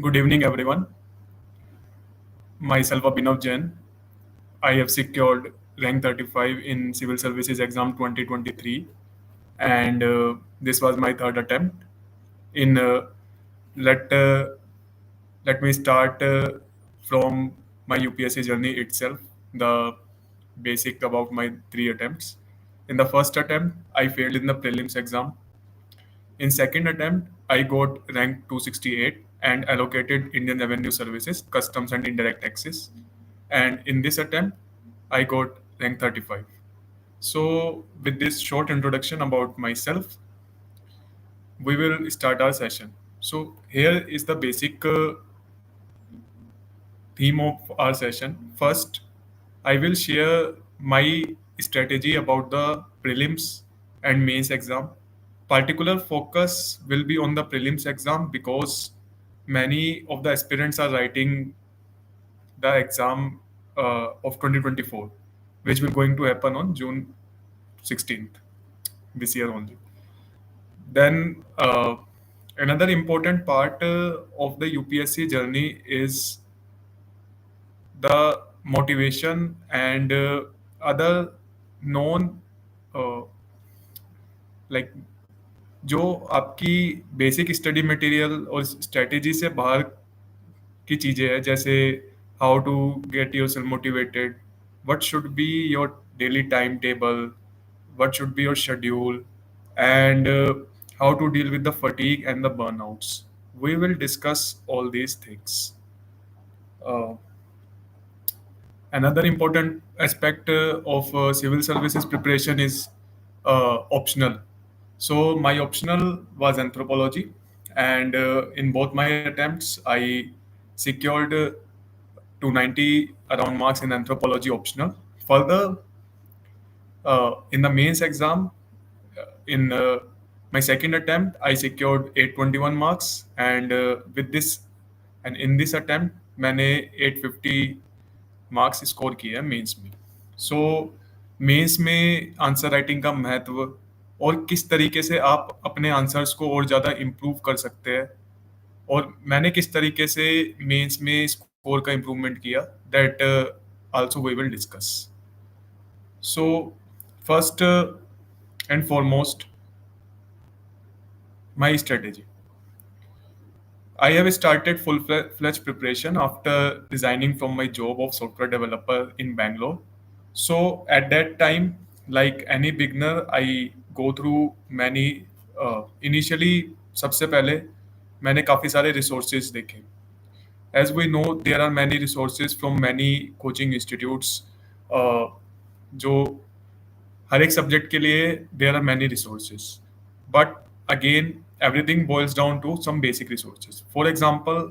Good evening, everyone. Myself, Abhinav Jain. I have secured rank 35 in Civil Services Exam 2023, and this was my third attempt. In let let me start from my UPSC journey itself. The basic about my three attempts. In the first attempt, I failed in the prelims exam. In second attempt, I got rank 268 and allocated Indian Revenue Services, Customs and Indirect Taxes. And in this attempt, I got rank 35. So, with this short introduction about myself, we will start our session. So, here is the basic theme of our session. First, I will share my strategy about the prelims and mains exam. Particular focus will be on the prelims exam because many of the aspirants are writing the exam of 2024, which will going to happen on June 16th this year only. Then another important part of the UPSC journey is the motivation and other known uh, like जो आपकी basic study material और strategy से बाहर की चीज़ें हैं, जैसे how to get yourself motivated, what should be your daily time table, what should be your schedule, and how to deal with the fatigue and the burnouts. We will discuss all these things. Uh, Another important aspect of civil services preparation is optional. So my optional was anthropology, and in both my attempts, I secured 290 around marks in anthropology optional. Further, in the mains exam, in my second attempt, I secured 821 marks, and with this, and in this attempt, मैंने 850 marks score किए हैं mains में. सो mains में answer writing का महत्व और किस तरीके से आप अपने आंसर्स को और ज़्यादा इम्प्रूव कर सकते हैं, और मैंने किस तरीके से मेंस में स्कोर का इम्प्रूवमेंट किया, that also we will discuss. So first and foremost, my strategy. I have started full-fledged preparation after resigning from my job of software developer in Bangalore. So at that time, like any beginner, I go through many. Initially, सबसे पहले मैंने काफ़ी सारे resources देखे. As we know, there are many resources from many coaching institutes. uh, जो हर एक subject के लिए there are many resources. But again, everything boils down to some basic resources. For example,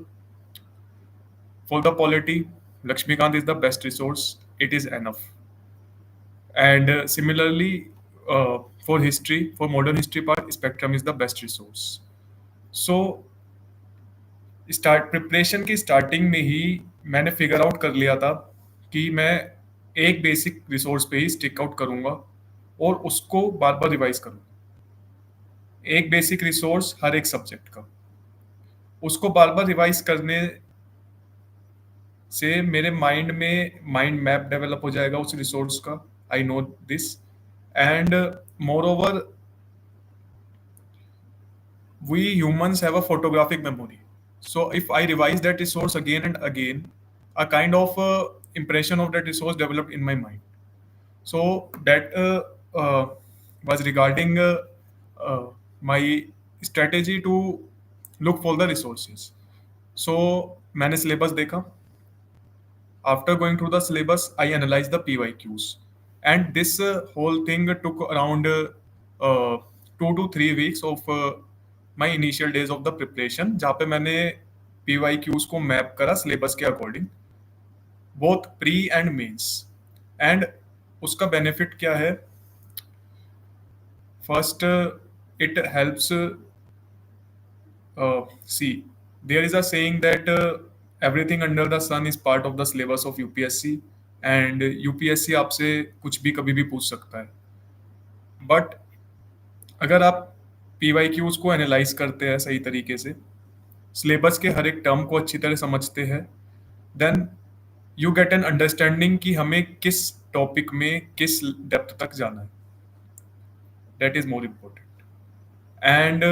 for the polity, Lakshmikant is the best resource. It is enough. And similarly, for history, for modern history part, Spectrum is the best resource. So start preparation की starting में ही मैंने figure out कर लिया था कि मैं एक basic resource पे ही स्टिक आउट करूंगा और उसको बार बार रिवाइज करूंगा. एक बेसिक रिसोर्स हर एक सब्जेक्ट का, उसको बार बार रिवाइज करने से मेरे माइंड में माइंड मैप डेवलप हो जाएगा उस रिसोर्स का. I know this. And more over, we humans have a photographic memory. So if I revise that resource again and again, a kind of impression of that resource developed in my mind. So that was regarding uh, my strategy to look for the resources. So मैंने syllabus देखा. After going through the syllabus, I analyzed the PYQs, and this whole thing took around 2 to 3 weeks of my initial days of the preparation, जहाँ पे मैंने PYQs को map करा syllabus के according, both pre and mains. And उसका benefit क्या है? First, it helps. See, there is a saying that everything under the sun is part of the syllabus of UPSC, and UPSC आपसे कुछ भी कभी भी पूछ सकता है. बट अगर आप PYQs को एनालाइज करते हैं सही तरीके से, सिलेबस के हर एक टर्म को अच्छी तरह समझते हैं, then you get an understanding कि हमें किस टॉपिक में किस डेप्थ तक जाना है. That is more important. And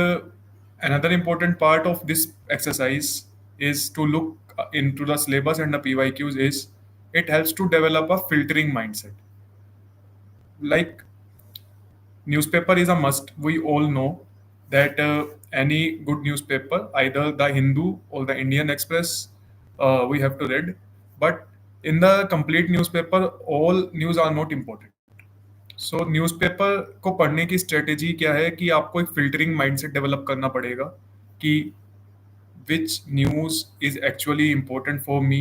another important part of this exercise is to look into the syllabus and the PYQs is it helps to develop a filtering mindset. Like newspaper is a must. We all know that any good newspaper, either the Hindu or the Indian Express, we have to read. But in the complete newspaper, all news are not important. So newspaper को पढ़ने की strategy क्या है कि आपको एक filtering mindset develop करना पड़ेगा कि which news is actually important for me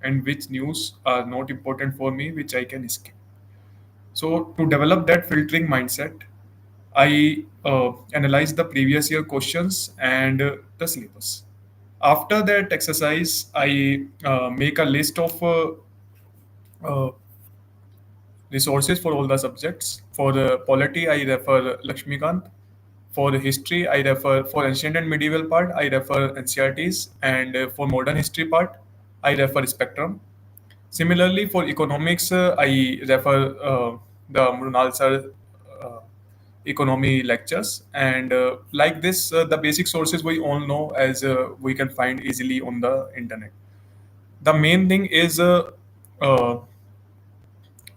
and which news are not important for me which I can skip. So to develop that filtering mindset, I analyze the previous year questions and the syllabus. After that exercise, I make a list of uh, resources for all the subjects. For polity, I refer Lakshmikant. For history, I refer for ancient and medieval part, I refer NCRTs, and for modern history part, I refer Spectrum. Similarly, for economics, I refer the Mrunal sir economy lectures, and like this, the basic sources we all know as we can find easily on the internet. The main thing is uh,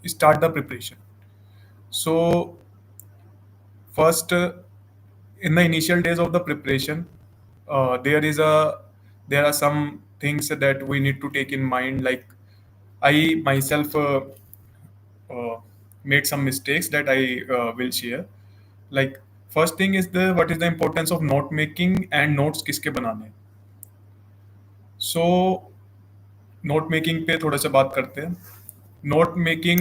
start the preparation. So first, in the initial days of the preparation, there is a there are some things that we need to take in mind. Like I myself uh, made some mistakes that I will share. Like first thing is the what is the importance of note making and notes किसके बनाने. So note making पे थोड़ा सा बात करते हैं. Note making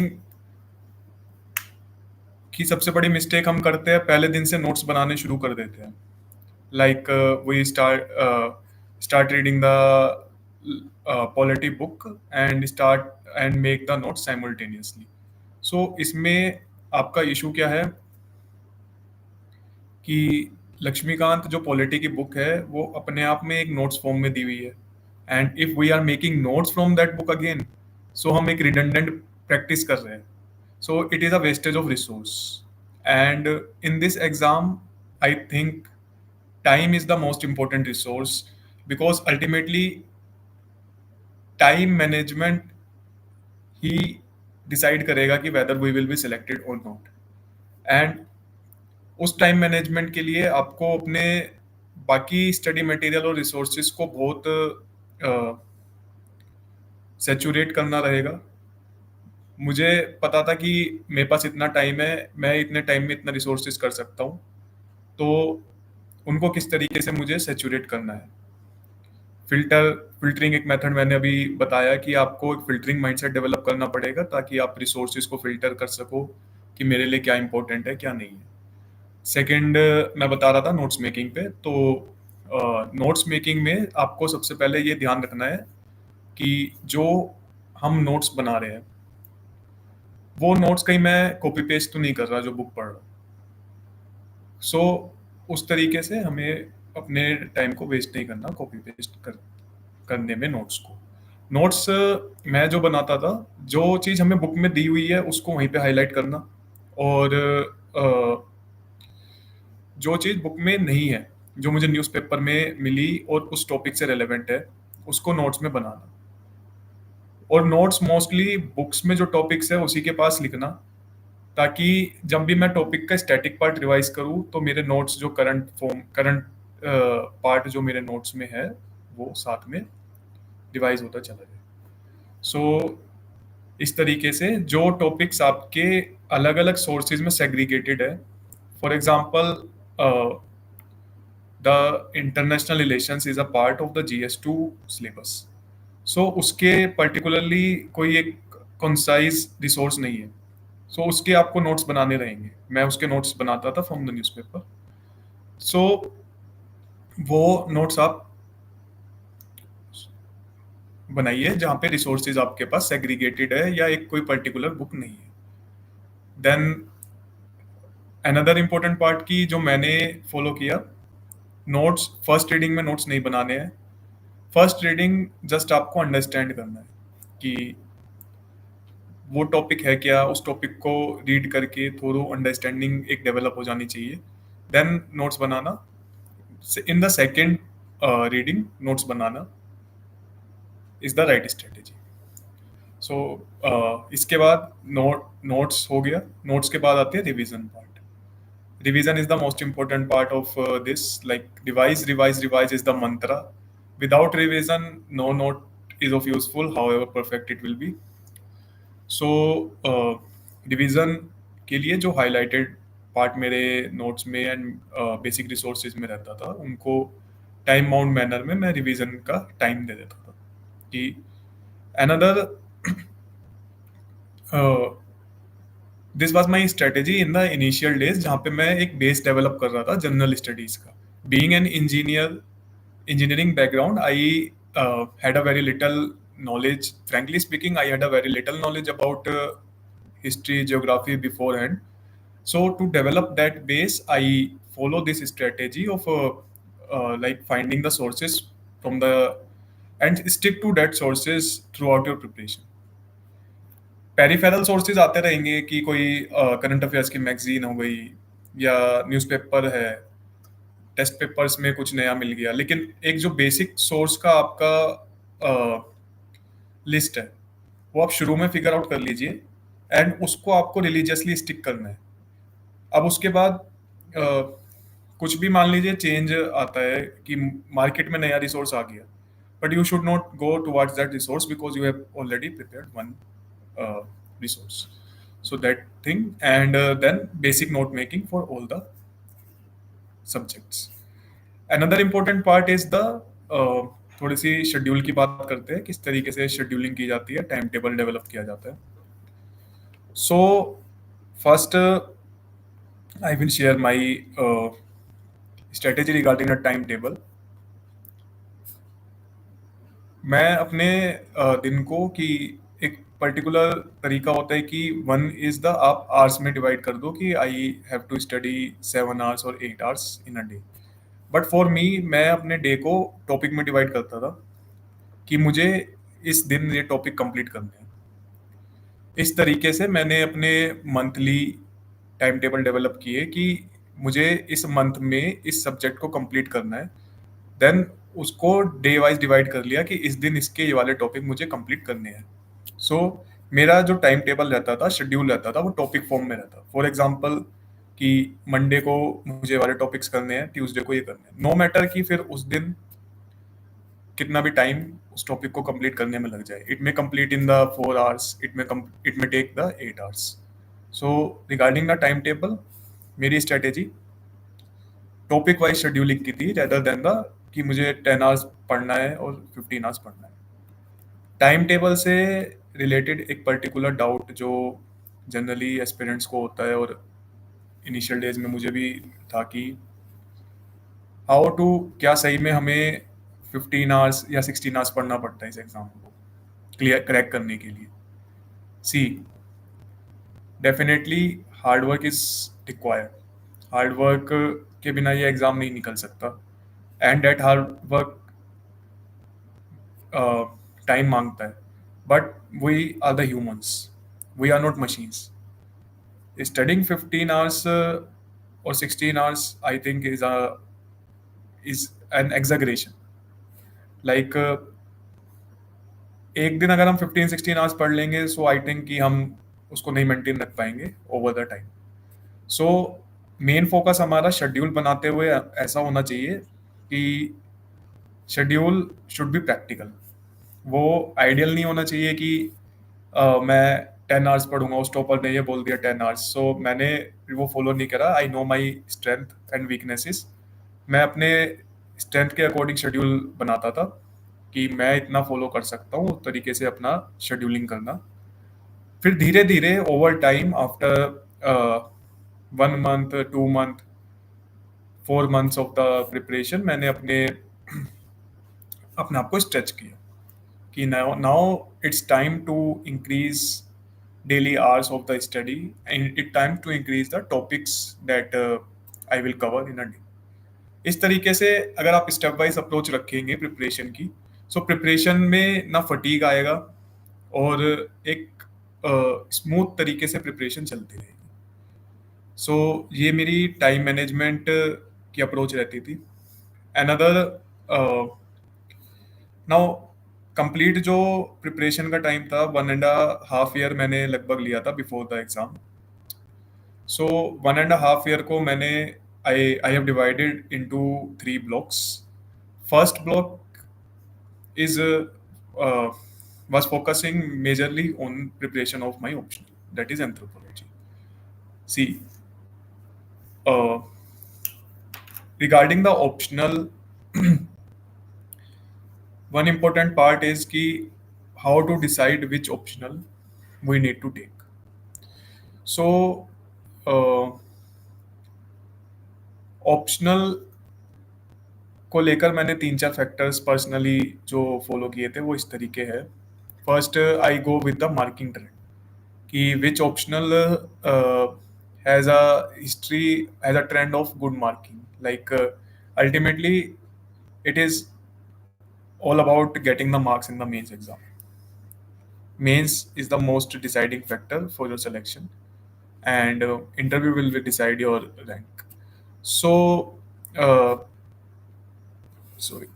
की सबसे बड़ी मिस्टेक हम करते हैं, पहले दिन से नोट्स बनाने शुरू कर देते हैं. Like we start reading the polity book and start and make the notes simultaneously. So इसमें आपका इशू क्या है कि लक्ष्मीकांत जो पॉलिटी की बुक है वो अपने आप में एक नोट्स फॉर्म में दी हुई है, and if we are making notes from that book again, so हम एक रिडंडेंट प्रैक्टिस कर रहे हैं. So it is a wastage of resource. And in this exam I think time is the most important resource, because ultimately time management he decide करेगा कि whether we will be selected or not. And उस time management के लिए आपको अपने बाकी study material और resources को बहुत सेचुरेट करना रहेगा. मुझे पता था कि मेरे पास इतना टाइम है, मैं इतने टाइम में इतना रिसोर्सेज कर सकता हूँ, तो उनको किस तरीके से मुझे सेचुरेट करना है. फिल्टरिंग एक मेथड मैंने अभी बताया कि आपको एक फिल्टरिंग माइंडसेट डेवलप करना पड़ेगा ताकि आप रिसोर्सेज को फिल्टर कर सको कि मेरे लिए क्या इंपॉर्टेंट है क्या नहीं है. सेकंड, मैं बता रहा था नोट्स मेकिंग पे. तो नोट्स मेकिंग में आपको सबसे पहले ये ध्यान रखना है कि जो हम नोट्स बना रहे हैं वो नोट्स कहीं मैं कॉपी पेस्ट तो नहीं कर रहा जो बुक पढ़ रहा हूँ. सो उस तरीके से हमें अपने टाइम को वेस्ट नहीं करना कॉपी पेस्ट करने में नोट्स को. नोट्स मैं जो बनाता था, जो चीज़ हमें बुक में दी हुई है उसको वहीं पे हाईलाइट करना, और जो चीज़ बुक में नहीं है, जो मुझे न्यूज़पेपर में मिली और उस टॉपिक से रेलेवेंट है, उसको नोट्स में बनाना. और नोट्स मोस्टली बुक्स में जो टॉपिक्स है उसी के पास लिखना, ताकि जब भी मैं टॉपिक का स्टैटिक पार्ट रिवाइज करूँ तो मेरे नोट्स जो करंट पार्ट जो मेरे नोट्स में है वो साथ में रिवाइज होता चला जाए. सो इस तरीके से जो टॉपिक्स आपके अलग अलग सोर्सेज में सेग्रीगेटेड है, for example the international relations is a part of the GS2 syllabus. So उसके पर्टिकुलरली कोई एक कंसाइज रिसोर्स नहीं है, सो उसके आपको नोट्स बनाने रहेंगे. मैं उसके नोट्स बनाता था फ्रॉम द न्यूज़पेपर. सो वो नोट्स आप बनाइए जहाँ पे रिसोर्सेज आपके पास सेग्रीगेटेड है या एक कोई पर्टिकुलर बुक नहीं है. देन अनदर इम्पोर्टेंट पार्ट की जो मैंने फॉलो किया, नोट्स फर्स्ट रीडिंग में नोट्स नहीं बनाने हैं. फर्स्ट रीडिंग जस्ट आपको अंडरस्टैंड करना है कि वो टॉपिक है क्या, उस टॉपिक को रीड करके थोड़ा अंडरस्टैंडिंग एक डेवलप हो जानी चाहिए, देन नोट्स बनाना। In the second reading notes बनाना is the right strategy. So इसके बाद नोट्स हो गया। नोट्स के बाद आते हैं revision part. Revision is the most important part of this, like revise revise revise is the mantra. Without revision no note is of useful however perfect it will be. So division के लिए जो highlighted part मेरे notes में and basic resources में रहता था, उनको time bound manner में मैं रिवीजन का टाइम दे देता था कि another this was my strategy in the initial days, जहाँ पे मैं एक बेस डेवलप कर रहा था जनरल स्टडीज का। Being an engineering background, I had a very little knowledge. Frankly speaking, I had a very little knowledge about history, geography beforehand. So to develop that base, I follow this strategy of like finding the sources from the and stick to that sources throughout your preparation. Peripheral sources आते रहेंगे कि कोई current affairs की magazine हो गई या newspaper है, test papers में कुछ नया मिल गया, लेकिन एक जो बेसिक सोर्स का आपका लिस्ट है वो आप शुरू में फिगर आउट कर लीजिए एंड उसको आपको रिलीजियसली स्टिक करना है। अब उसके बाद कुछ भी मान लीजिए चेंज आता है कि मार्केट में नया रिसोर्स आ गया, but you should not go towards that resource because you have already prepared one resource. So that thing and then basic note making for all the subjects. Another important part is the थोड़ी सी schedule की बात करते हैं, किस तरीके से scheduling की जाती है, टाइम टेबल डेवलप किया जाता है। So first I will share my strategy regarding a time table. मैं अपने दिन को कि एक पर्टिकुलर तरीका होता है कि वन इज द आप आवर्स में डिवाइड कर दो कि I have to study 7 hours और 8 hours in a day. But for me, मैं अपने डे को टॉपिक में डिवाइड करता था कि मुझे इस दिन ये टॉपिक कंप्लीट करने हैं। इस तरीके से मैंने अपने मंथली टाइम टेबल डेवलप किए कि मुझे इस मंथ में इस सब्जेक्ट को कंप्लीट करना है। देन उसको डे वाइज डिवाइड कर लिया कि इस दिन इसके ये वाले टॉपिक मुझे कंप्लीट करने हैं। सो मेरा जो टाइम टेबल रहता था, शेड्यूल रहता था, वो टॉपिक फॉर्म में रहता। फॉर एग्जाम्पल कि मंडे को मुझे वाले टॉपिक्स करने हैं, ट्यूसडे को ये करने हैं, नो मैटर कि फिर उस दिन कितना भी टाइम उस टॉपिक को कंप्लीट करने में लग जाए। It may complete in the 4 hours, it may take the 8 hours. So regarding the time table, मेरी स्ट्रेटेजी टॉपिक वाइज शेड्यूलिंग की थी रेदर देन द कि मुझे 10 आवर्स पढ़ना है और 15 आवर्स पढ़ना है। टाइम टेबल से रिलेटेड एक पर्टिकुलर डाउट जो जनरली एस्पिरेंट्स को होता है और इनिशियल डेज में मुझे भी था कि हाउ टू, क्या सही में हमें 15 आवर्स या 16 आवर्स पढ़ना पड़ता है इस एग्जाम को क्लियर क्रैक करने के लिए। See, definitely hard work is required. Hard work के बिना ये एग्जाम नहीं निकल सकता and that hard work time मांगता है, but we are the humans, we are not machines. Studying 15 hours और 16 hours I think is an exaggeration. Like एक दिन अगर हम 15-16 आवर्स पढ़ लेंगे, सो आई थिंक कि हम उसको नहीं मेंटेन रख पाएंगे over the time. So main focus हमारा शेड्यूल बनाते हुए ऐसा होना चाहिए कि शेड्यूल शुड बी प्रैक्टिकल। वो आइडियल नहीं होना चाहिए कि मैं 10 आवर्स पढ़ूंगा, उस टॉपर ने ये बोल दिया 10 आवर्स, सो मैंने वो फॉलो नहीं करा। I know my strength and weaknesses. मैं अपने स्ट्रेंथ के अकॉर्डिंग शेड्यूल बनाता था कि मैं इतना फॉलो कर सकता हूँ, उस तरीके से अपना शेड्यूलिंग करना। फिर धीरे धीरे over time, after 1 month, 2 month, 4 months of the preparation, मैंने अपने अपने आप को स्ट्रेच किया कि now now it's time to increase daily hours of the study and it time to increase the topics that I will cover in a day। इस तरीके से अगर आप स्टेप वाइज अप्रोच रखेंगे प्रिपरेशन की, सो प्रिपरेशन में ना fatigue आएगा और एक स्मूथ तरीके से प्रिपरेशन चलती रहेगी। सो ये मेरी टाइम मैनेजमेंट की अप्रोच रहती थी। अनदर नाउ कंप्लीट जो प्रिपरेशन का टाइम था 1.5 ईयर मैंने लगभग लिया था before the exam. So 1.5 year को मैंने I have divided into 3 blocks. First block is was focusing majorly on preparation of my optional, that is anthropology. See, uh, regarding the optional, one important part is ki how to decide which optional we need to take. So, optional को लेकर मैंने 3-4 factors personally जो follow किए थे वो इस तरीके हैं। First, I go with the marking trend कि which optional has a history, has a trend of good marking. Like ultimately it is all about getting the marks in the mains exam. Mains is the most deciding factor for your selection, and interview will decide your rank. So, uh, sorry,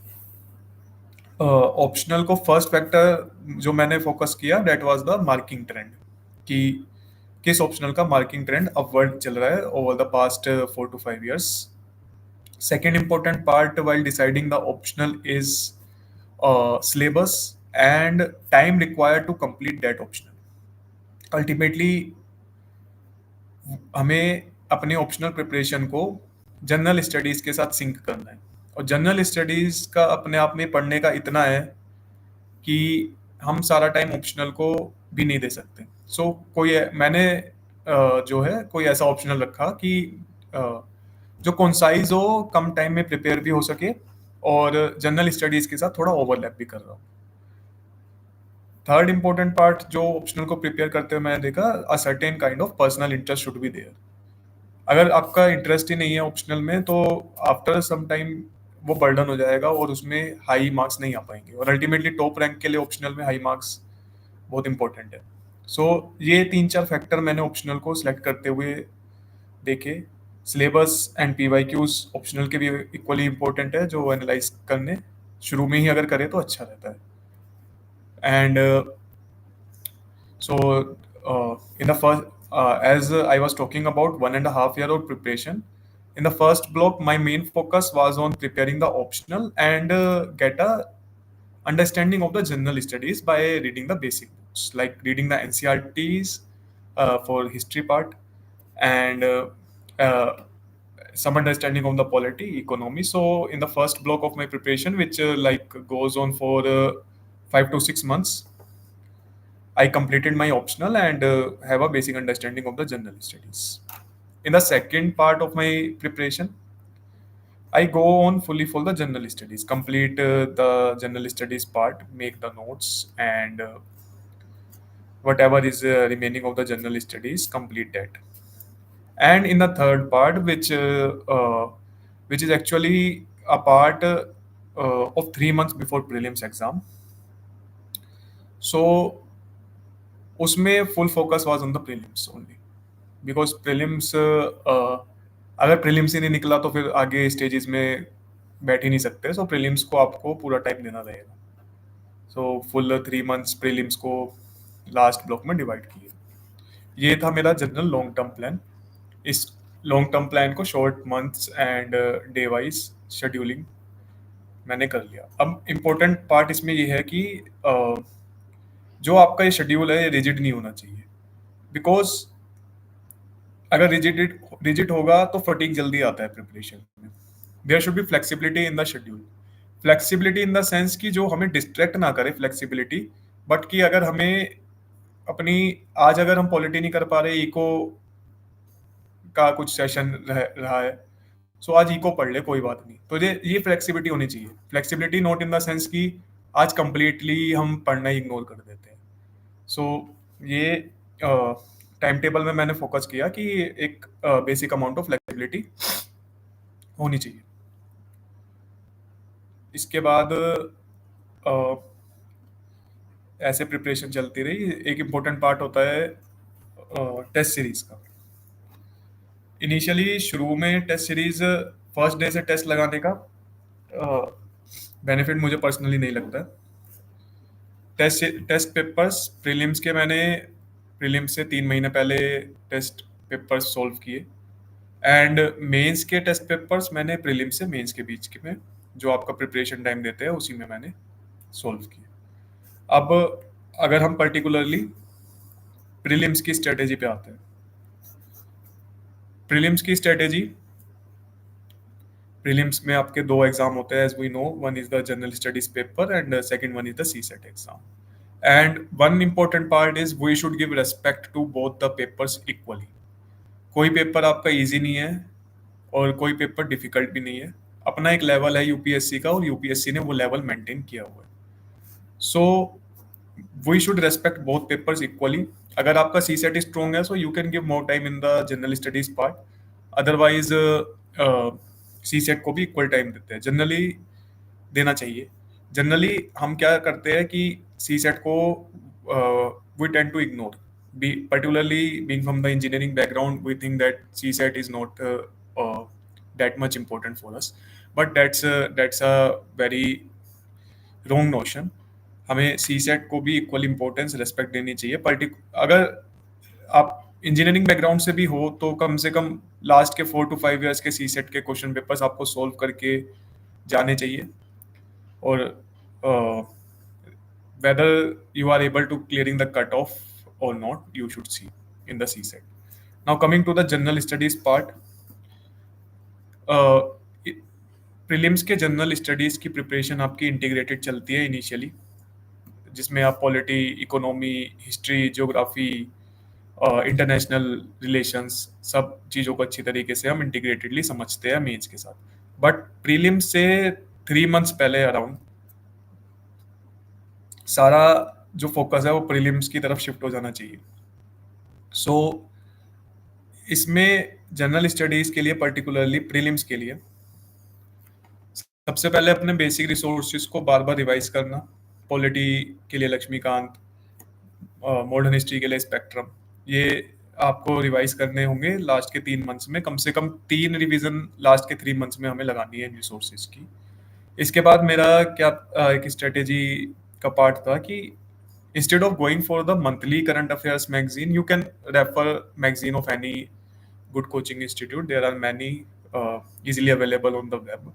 optional को first factor जो मैंने focus किया that was the marking trend कि किस optional का marking trend upward चल रहा है over the past 4 to 5 years. Second important part while deciding the optional is syllabus and time required to complete that optional. Ultimately, हमें अपने optional preparation को general studies के साथ सिंक करना है, और जनरल स्टडीज का अपने आप में पढ़ने का इतना है कि हम सारा टाइम ऑप्शनल को भी नहीं दे सकते। सो मैंने जो है कोई ऐसा ऑप्शनल रखा कि जो कॉन्साइज हो, कम टाइम में प्रिपेयर भी हो सके और जनरल स्टडीज के साथ थोड़ा ओवरलैप भी कर रहा हूँ। थर्ड इंपॉर्टेंट पार्ट जो ऑप्शनल को प्रिपेयर करते हुए मैंने देखा, a certain kind of personal interest should be there. अगर आपका इंटरेस्ट ही नहीं है ऑप्शनल में तो आफ्टर सम टाइम वो बर्डन हो जाएगा और उसमें हाई मार्क्स नहीं आ पाएंगे, और अल्टीमेटली टॉप रैंक के लिए ऑप्शनल में हाई मार्क्स बहुत इंपॉर्टेंट है। सो ये 3-4 फैक्टर मैंने ऑप्शनल को सिलेक्ट करते हुए देखे। सिलेबस एंड पीवाईक्यूज ऑप्शनल के भी इक्वली इंपॉर्टेंट है, जो एनालाइज करने शुरू में ही अगर करें तो अच्छा रहता है। And so in the first, as I was talking about 1.5 year of preparation, in the first block my main focus was on preparing the optional and get a understanding of the general studies by reading the basic books, like reading the NCRTs for history part, and uh, some understanding of the polity economy. So in the first block of my preparation, which like goes on for 5 to 6 months, I completed my optional and have a basic understanding of the general studies. In the second part of my preparation, I go on fully for the general studies, complete the general studies part, make the notes, and whatever is remaining of the general studies, complete that. And in the third part, which is actually a part of 3 months before prelims exam, so उसमें full focus was on the prelims only, because prelims अगर prelims ही नहीं निकला तो फिर आगे stages में बैठ ही नहीं सकते। सो प्रीलिम्स को आपको पूरा टाइम देना रहेगा। सो फुल 3 months प्रीलिम्स को लास्ट ब्लॉक में डिवाइड किए। ये था मेरा जनरल लॉन्ग टर्म प्लान। इस लॉन्ग टर्म प्लान को short months and day wise scheduling मैंने कर लिया। अब इम्पोर्टेंट पार्ट इसमें ये है कि जो आपका ये शेड्यूल है ये रिजिड नहीं होना चाहिए, बिकॉज अगर रिजिड होगा तो फटीग जल्दी आता है प्रिपरेशन में। There should be flexibility in the schedule. Flexibility in the sense कि जो हमें डिस्ट्रैक्ट ना करे फ्लेक्सिबिलिटी, बट कि अगर हमें अपनी आज अगर हम पॉलिटी नहीं कर पा रहे, इको का कुछ सेशन रहा है, सो आज इको पढ़ ले कोई बात नहीं, तो ये फ्लेक्सिबिलिटी होनी चाहिए। Flexibility not in the sense कि आज कंप्लीटली हम पढ़ना ही इग्नोर कर देते हैं। सो ये टाइम टेबल में मैंने फोकस किया कि एक बेसिक अमाउंट ऑफ फ्लेक्सिबिलिटी होनी चाहिए। इसके बाद ऐसे प्रिपरेशन चलती रही। एक इम्पोर्टेंट पार्ट होता है टेस्ट सीरीज का। इनिशियली शुरू में टेस्ट सीरीज फर्स्ट डे से टेस्ट लगाने का बेनिफिट मुझे पर्सनली नहीं लगता। टेस्ट टेस्ट पेपर्स प्रीलिम्स के मैंने प्रीलिम्स से 3 महीने पहले टेस्ट पेपर्स सॉल्व किए, एंड मेंस के टेस्ट पेपर्स मैंने प्रीलिम्स से मेंस के बीच के में जो आपका प्रिपरेशन टाइम देते हैं उसी में मैंने सॉल्व किए। अब अगर हम पर्टिकुलरली प्रीलिम्स की स्ट्रेटेजी पे आते हैं, प्रीलिम्स की स्ट्रेटेजी, प्रीलिम्स में आपके दो एग्जाम होते हैं as we know, one is the general studies paper and second one is the CSAT exam. And one important part is we should give respect to both the papers equally. कोई paper आपका easy नहीं है और कोई paper difficult भी नहीं है। अपना एक लेवल है यूपीएससी का, और यूपीएससी ने वो लेवल मेंटेन किया हुआ है। So we should respect both papers equally. अगर आपका सी सेट स्ट्रॉन्ग है so you can give more time in the general studies part, otherwise CSAT को भी इक्वल टाइम देते हैं, जनरली देना चाहिए। जनरली हम क्या करते हैं कि सी सेट को we tend to ignore, particularly being from the engineering background, we think that CSAT is not that much important for us, but that's a very wrong notion. हमें सी set को भी equal importance respect देनी चाहिए। अगर आप engineering background से भी हो तो कम से कम लास्ट के 4 to 5 years के सी सेट के क्वेश्चन पेपर्स आपको सोल्व करके जाने चाहिए, और whether you are able to clearing the cutoff or not, you should see in the CSET. Now coming to the general studies part, prelims के general studies की preparation आपकी integrated चलती है इनिशियली, जिसमें आप polity, economy, history, geography, international relations, सब चीज़ों को अच्छी तरीके से हम इंटीग्रेटेडली समझते हैं मेंस के साथ। बट प्रीलिम्स से 3 months पहले अराउंड सारा जो फोकस है वो प्रीलिम्स की तरफ शिफ्ट हो जाना चाहिए। सो इसमें जनरल स्टडीज के लिए, पर्टिकुलरली प्रीलिम्स के लिए, सबसे पहले अपने बेसिक रिसोर्सेज को बार बार रिवाइज करना। पॉलिटी के लिए लक्ष्मीकांत, मॉडर्न हिस्ट्री के लिए स्पेक्ट्रम, ये आपको रिवाइज करने होंगे लास्ट के 3 months में। कम से कम 3 रिवीजन लास्ट के 3 months में हमें लगानी है इन रिसोर्सेज की। इसके बाद मेरा क्या एक स्ट्रेटेजी का पार्ट था कि instead of going for the monthly current affairs magazine, you can refer magazine of any good coaching institute. There are many easily available on the web.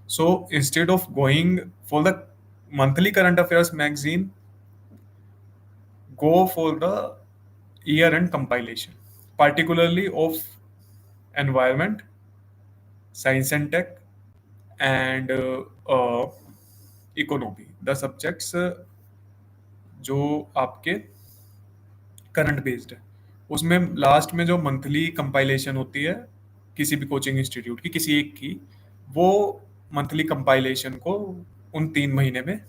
So instead of going for the monthly current affairs magazine, go for the year end compilation, particularly of environment, science and tech, and economy, the subjects जो आपके current based है। उसमें last में जो monthly compilation होती है किसी भी कोचिंग इंस्टीट्यूट की, किसी एक की, वो मंथली कंपाइलेशन को उन 3 महीने में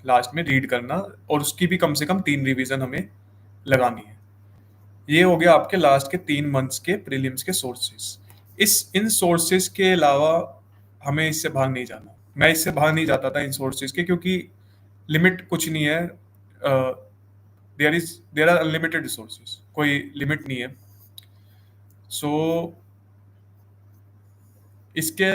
लास्ट में रीड करना, और उसकी भी कम से कम 3 रिवीजन हमें लगानी है। ये हो गया आपके लास्ट के 3 months के प्रीलिम्स के सोर्सेज। इन सोर्सेज के अलावा हमें इससे भाग नहीं जाना। मैं इससे भाग नहीं जाता था इन सोर्सेज के, क्योंकि लिमिट कुछ नहीं है। देयर आर अनलिमिटेड रिसोर्सेज, कोई लिमिट नहीं है। सो इसके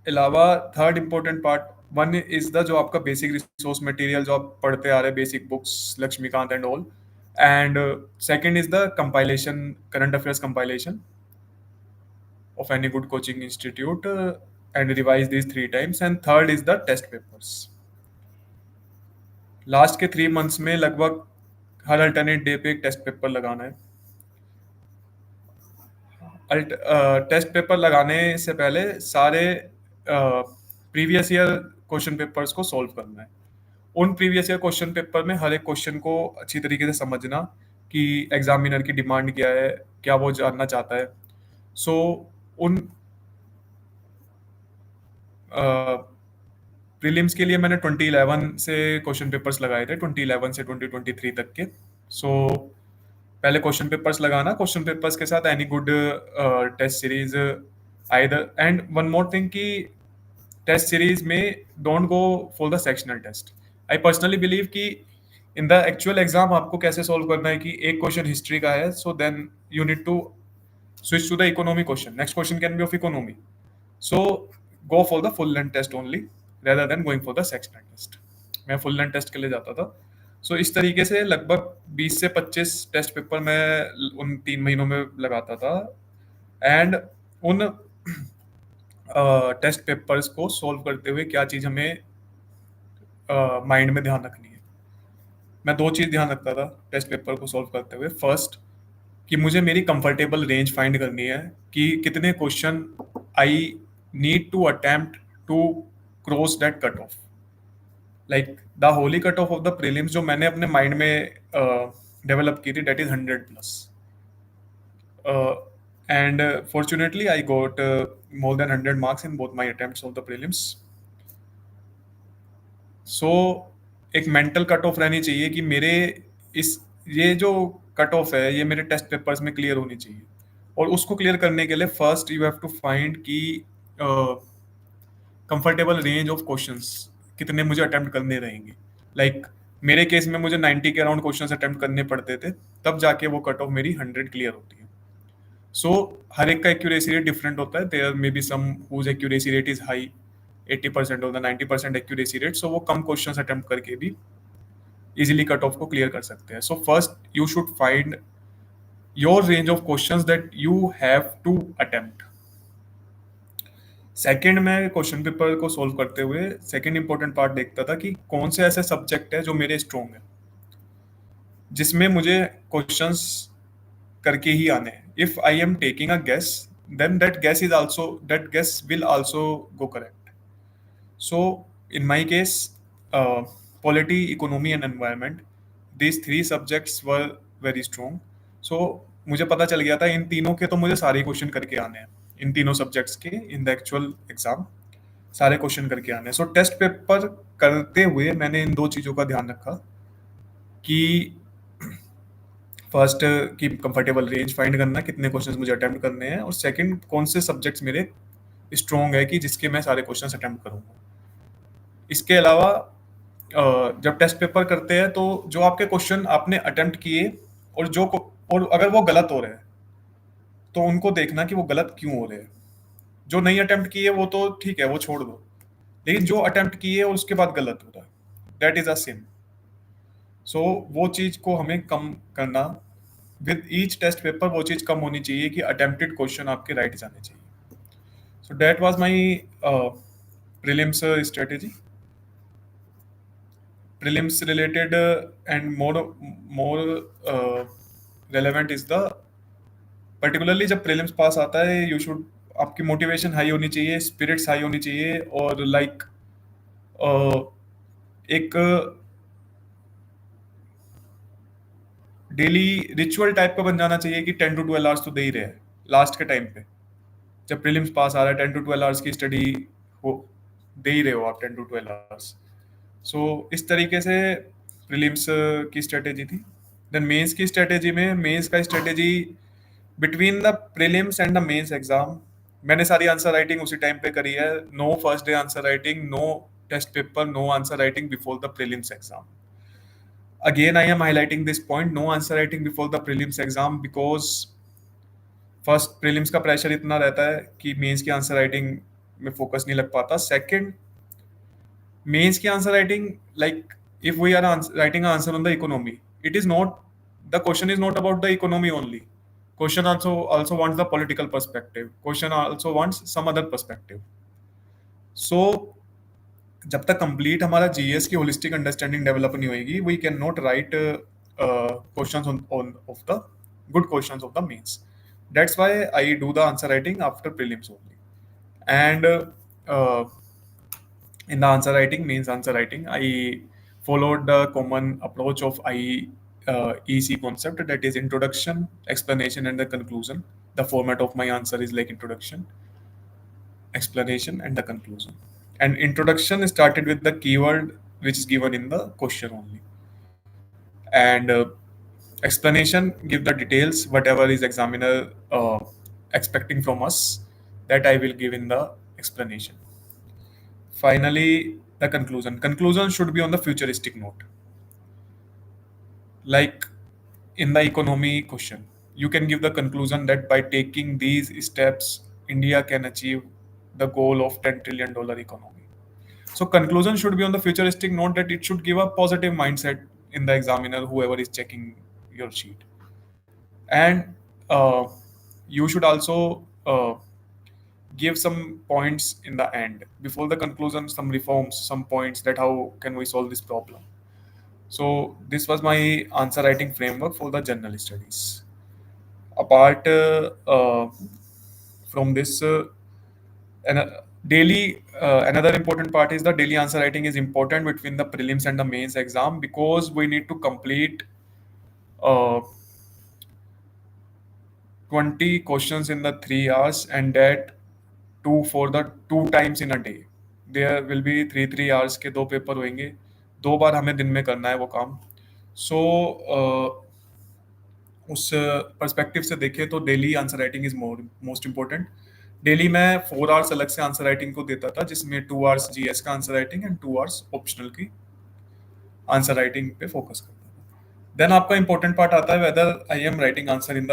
अलावा third important part, one is the जो आपका बेसिक रिसोर्स मटेरियल जो आप पढ़ते आ रहे हैं, basic books, Laxmikanth and all, and second is the compilation, current affairs compilation of any good coaching institute, and revise these 3 times, and third is the test papers. Last के 3 months में लगभग हर alternate day पे एक test paper लगाना है। Test paper लगाने से पहले सारे प्रीवियस ईयर क्वेश्चन पेपर्स को सॉल्व करना है। उन प्रीवियस ईयर क्वेश्चन पेपर में हर एक क्वेश्चन को अच्छी तरीके से समझना कि एग्जामिनर की डिमांड क्या है, क्या वो जानना चाहता है। सो उन प्रीलिम्स के लिए मैंने 2011 से क्वेश्चन पेपर्स लगाए थे, 2011 से 2023 तक के। सो पहले क्वेश्चन पेपर्स लगाना, क्वेश्चन पेपर्स के साथ any good test series either, and one more thing कि टेस्ट सीरीज में don't go for the sectional test. I personally believe कि इन द एक्चुअल एग्जाम आपको कैसे सॉल्व करना है कि एक क्वेश्चन हिस्ट्री का है, so then you need to switch to the economy question. Next question can be of economy. So go for the full length test only rather than going for the sectional test. मैं full length test के लिए जाता था. So इस तरीके से लगभग 20 से 25 टेस्ट पेपर मैं उन 3 महीनों में लगाता था. एंड उन टेस्ट पेपर्स को सॉल्व करते हुए क्या चीज़ हमें माइंड में ध्यान रखनी है. मैं 2 चीज़ ध्यान रखता था टेस्ट पेपर को सॉल्व करते हुए. फर्स्ट, कि मुझे मेरी कंफर्टेबल रेंज फाइंड करनी है कि कितने question I need to attempt to cross that cut off. Like the whole cut off of the prelims जो मैंने अपने माइंड में डेवलप की थी, that is 100+. And fortunately I got more than 100 marks in both my attempts of the prelims. सो एक mental cut off रहनी चाहिए कि मेरे इस ये जो कट ऑफ है ये मेरे टेस्ट पेपर्स में क्लियर होनी चाहिए. और उसको क्लियर करने के लिए first you have to find कि कंफर्टेबल रेंज ऑफ क्वेश्चंस कितने मुझे अटेम्प्ट करने रहेंगे. लाइक मेरे केस में मुझे 90 के अराउंड क्वेश्चंस अटेम्प्ट करने पड़ते थे, तब जाके वो कट ऑफ मेरी 100 क्लियर होती है. सो हर एक का एक्यूरेसी रेट डिफरेंट होता है. There may be some whose accuracy rate is high, 80% और द 90% एक्यूरेसी रेट. सो वो कम क्वेश्चंस अटेम्प्ट करके भी इजीली कट ऑफ को क्लियर कर सकते हैं. So first you should find your range of questions that you have to attempt. Second, मैं question paper को सोल्व करते हुए सेकेंड इंपॉर्टेंट पार्ट देखता था कि कौन से ऐसे सब्जेक्ट है जो मेरे स्ट्रॉन्ग है, जिसमें मुझे क्वेश्चंस करके ही आने हैं. If I am taking a guess, then that guess will also go correct. So in my case, polity, economy and environment, these 3 subjects were very strong. So मुझे पता चल गया था इन तीनों के तो मुझे सारे क्वेश्चन करके आने हैं. इन तीनों सब्जेक्ट्स के इन द एक्चुअल एग्जाम सारे क्वेश्चन करके आने हैं. सो टेस्ट पेपर करते हुए मैंने इन 2 चीज़ों का ध्यान रखा कि फर्स्ट की कंफर्टेबल रेंज फाइंड करना, कितने क्वेश्चंस मुझे अटेम्प्ट करने हैं, और सेकंड कौन से सब्जेक्ट्स मेरे स्ट्रॉन्ग है कि जिसके मैं सारे क्वेश्चंस अटेम्प्ट करूंगा. इसके अलावा जब टेस्ट पेपर करते हैं तो जो आपके क्वेश्चन आपने अटेम्प्ट किए और अगर वो गलत हो रहे हैं तो उनको देखना कि वो गलत क्यों हो रहे हैं. जो नहीं अटेम्प्ट किए वो तो ठीक है, वो छोड़ दो. लेकिन जो अटेम्प्ट किए और उसके बाद गलत हो रहा है, दैट इज अ सिन. सो वो चीज को हमें कम करना. विद ईच टेस्ट पेपर वो चीज कम होनी चाहिए कि अटेम्प्टेड क्वेश्चन आपके राइट जाने चाहिए. So that was my prelims strategy. prelims related and more relevant is the, particularly जब prelims पास आता है you should, आपकी मोटिवेशन हाई होनी चाहिए, स्पिरिट्स हाई होनी चाहिए, और लाइक एक डेली रिचुअल टाइप का बन जाना चाहिए कि 10 to 12 आवर्स तो दे ही रहे हैं लास्ट के टाइम पे. जब प्रीलिम्स पास आ रहा है 10 to 12 आवर्स की स्टडी हो, दे ही रहे हो आप 10 to 12 आवर्स. सो इस तरीके से प्रीलिम्स की स्ट्रेटेजी थी. देन मेंस की स्ट्रेटेजी में, मेंस का strategy between the prelims and the mains exam, मैंने सारी आंसर राइटिंग उसी टाइम पे करी है. No first day answer writing, no test paper, no answer writing before the prelims exam. Again, I am highlighting this point: no answer writing before the prelims exam, because first prelims का pressure इतना रहता है कि mains की answer writing में focus नहीं लग पाता. सेकंड, मेंस की answer writing, like if we are writing an answer on the economy, it is not, the question is not about the economy only. Question also wants the political perspective. Question also wants some other perspective. So जब तक complete हमारा GS की holistic understanding develop नहीं होगी, we can not write questions on of the good questions of the mains. That's why I do the answer writing after prelims only. And in the answer writing, means answer writing, I followed the common approach of EC concept, that is introduction, explanation, and the conclusion. The format of my answer is like introduction, explanation, and the conclusion. And introduction started with the keyword which is given in the question only. And explanation give the details, whatever is examiner expecting from us, that I will give in the explanation. Finally, The conclusion should be on the futuristic note, like in the economy question. You can give the conclusion that by taking these steps, India can achieve the goal of $10 trillion economy. So conclusion should be on the futuristic note, that it should give a positive mindset in the examiner, whoever is checking your sheet. And you should also give some points in the end before the conclusion, some reforms, some points that how can we solve this problem. So this was my answer writing framework for the general studies. Apart from this, and daily another important part is the daily answer writing is important between the prelims and the mains exam, because we need to complete uh, 20 questions in the 3 hours, and that two for the two times in a day. There will be 3 3 hours के दो paper होंगे, 2 बार हमें दिन में करना है वो काम. सो उस पर्सपेक्टिव से देखें तो daily answer writing is most important. Daily मैं 4 आवर्स अलग से आंसर राइटिंग को देता था, जिसमें 2 आवर्स जीएस का answer writing and 2 hours optional की आंसर राइटिंग पे फोकस करता था. देन आपका इंपॉर्टेंट पार्ट आता है whether I am writing answer in the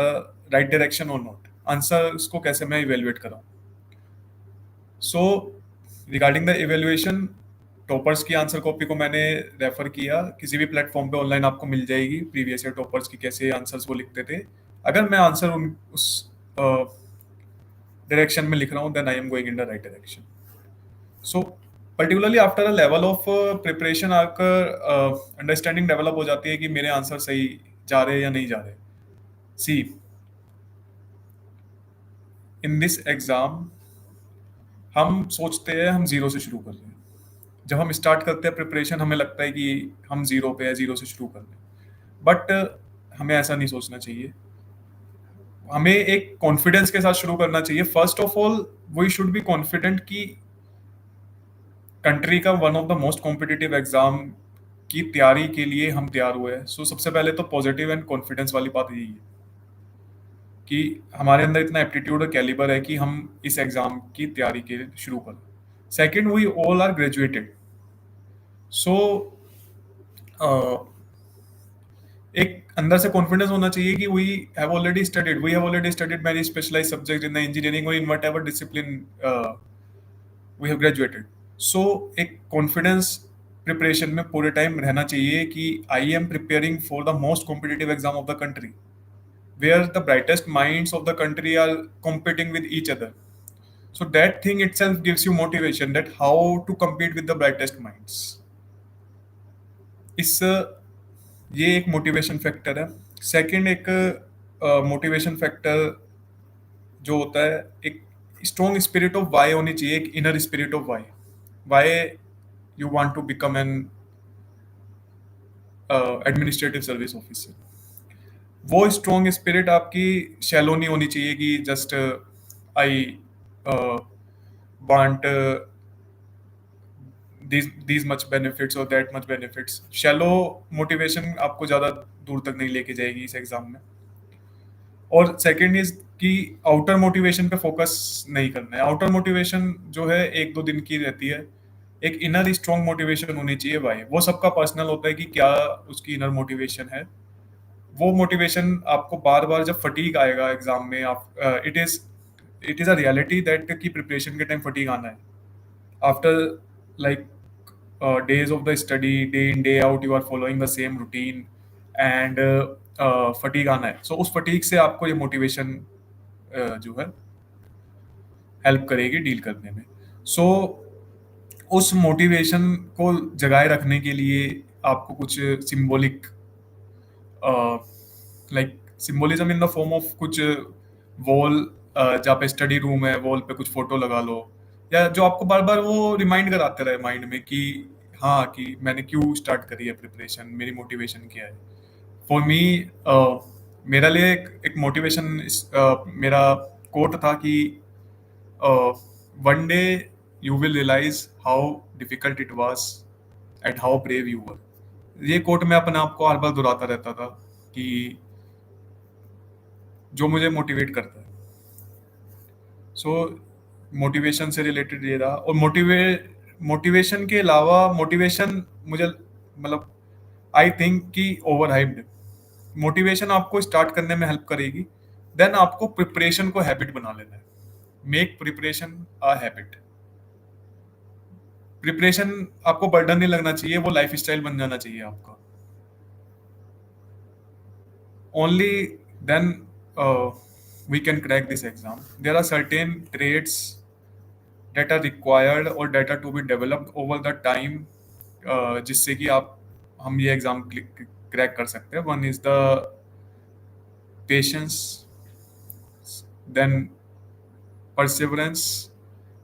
right direction और नॉट. आंसर को कैसे मैं इवेल्युएट कराऊं. So regarding the evaluation, toppers की आंसर कॉपी को मैंने रेफर किया, किसी भी प्लेटफॉर्म पे ऑनलाइन आपको मिल जाएगी प्रीवियस ईयर टॉपर्स की कैसे आंसर्स वो लिखते थे. अगर मैं आंसर उस डायरेक्शन में लिख रहा हूँ, then I am going in the right direction. So particularly after a level of preparation आकर अंडरस्टैंडिंग डेवलप हो जाती है कि मेरे आंसर सही जा रहे हैं या नहीं जा रहे. सी, इन दिस एग्जाम हम सोचते हैं हम जीरो से शुरू कर रहे हैं. जब हम स्टार्ट करते हैं प्रिपरेशन, हमें लगता है कि हम जीरो पे है, जीरो से शुरू कर रहे हैं. बट हमें ऐसा नहीं सोचना चाहिए. हमें एक कॉन्फिडेंस के साथ शुरू करना चाहिए. First of all we should be confident कि कंट्री का one of the most competitive exam की तैयारी के लिए हम तैयार हुए हैं. सो सबसे पहले तो पॉजिटिव एंड कॉन्फिडेंस वाली बात यही है कि हमारे अंदर इतना एप्टीट्यूड और कैलिबर है कि हम इस एग्जाम की तैयारी के लिए शुरू करें. Second, we all are graduated. So एक अंदर से कॉन्फिडेंस होना चाहिए कि we have already studied many specialised subject in the engineering और in whatever discipline we have graduated. So एक कॉन्फिडेंस प्रिपरेशन में पूरे टाइम रहना चाहिए कि I am preparing for the most competitive exam of the country, where the brightest minds of the country are competing with each other. So that thing itself gives you motivation, that how to compete with the brightest minds. इस ये एक motivation factor है. Second, एक motivation factor जो होता है, एक strong spirit of Y होनी चाहिए, एक inner spirit of why you want to become an administrative service officer. वो स्ट्रॉन्ग स्पिरिट आपकी शैलो नहीं होनी चाहिए कि just I want these much benefits or that much benefits. Shallow motivation आपको ज़्यादा दूर तक नहीं लेके जाएगी इस एग्जाम में. और सेकेंड इज कि आउटर मोटिवेशन पे फोकस नहीं करना है. आउटर मोटिवेशन जो है 1 2 दिन की रहती है. एक इनर स्ट्रॉन्ग मोटिवेशन होनी चाहिए. भाई वो सबका पर्सनल होता है कि क्या उसकी इनर मोटिवेशन है. वो मोटिवेशन आपको बार बार जब फटीग आएगा एग्जाम में, आप it is a reality that की प्रिपरेशन के टाइम फटीग आना है. After like days of the study, day in day out you are following the same routine and fatigue आना है. So उस fatigue से आपको ये motivation जो है हेल्प करेगी डील करने में. So उस मोटिवेशन को जगाए रखने के लिए आपको कुछ symbolic like symbolism in the form of कुछ वॉल, जहाँ पे स्टडी रूम है, वॉल पे कुछ फोटो लगा लो, या जो आपको बार बार वो रिमाइंड कराते रहे माइंड में कि हाँ कि मैंने क्यों स्टार्ट करी है प्रिपरेशन, मेरी मोटिवेशन क्या है. फॉर मी मेरे लिए एक मोटिवेशन मेरा कोट था कि one day you will realize how difficult it was and how brave you were. ये कोट मैं अपने आप को हर बार दोहराता रहता था कि जो मुझे मोटिवेट करता है. सो मोटिवेशन से रिलेटेड ये रहा. और मोटिवेशन के अलावा मोटिवेशन मुझे मतलब आई थिंक कि ओवर हाइप्ड। मोटिवेशन आपको स्टार्ट करने में हेल्प करेगी, देन आपको प्रिपरेशन को हैबिट बना लेना है। Make preparation a habit. Preparation आपको बर्डन नहीं लगना चाहिए, वो लाइफ स्टाइल बन जाना चाहिए आपका। Only then we can crack this exam. There are certain traits that are required or that are to be developed over the time, जिससे कि आप हम ये एग्जाम क्रैक कर सकते हैं। One is the patience, then perseverance,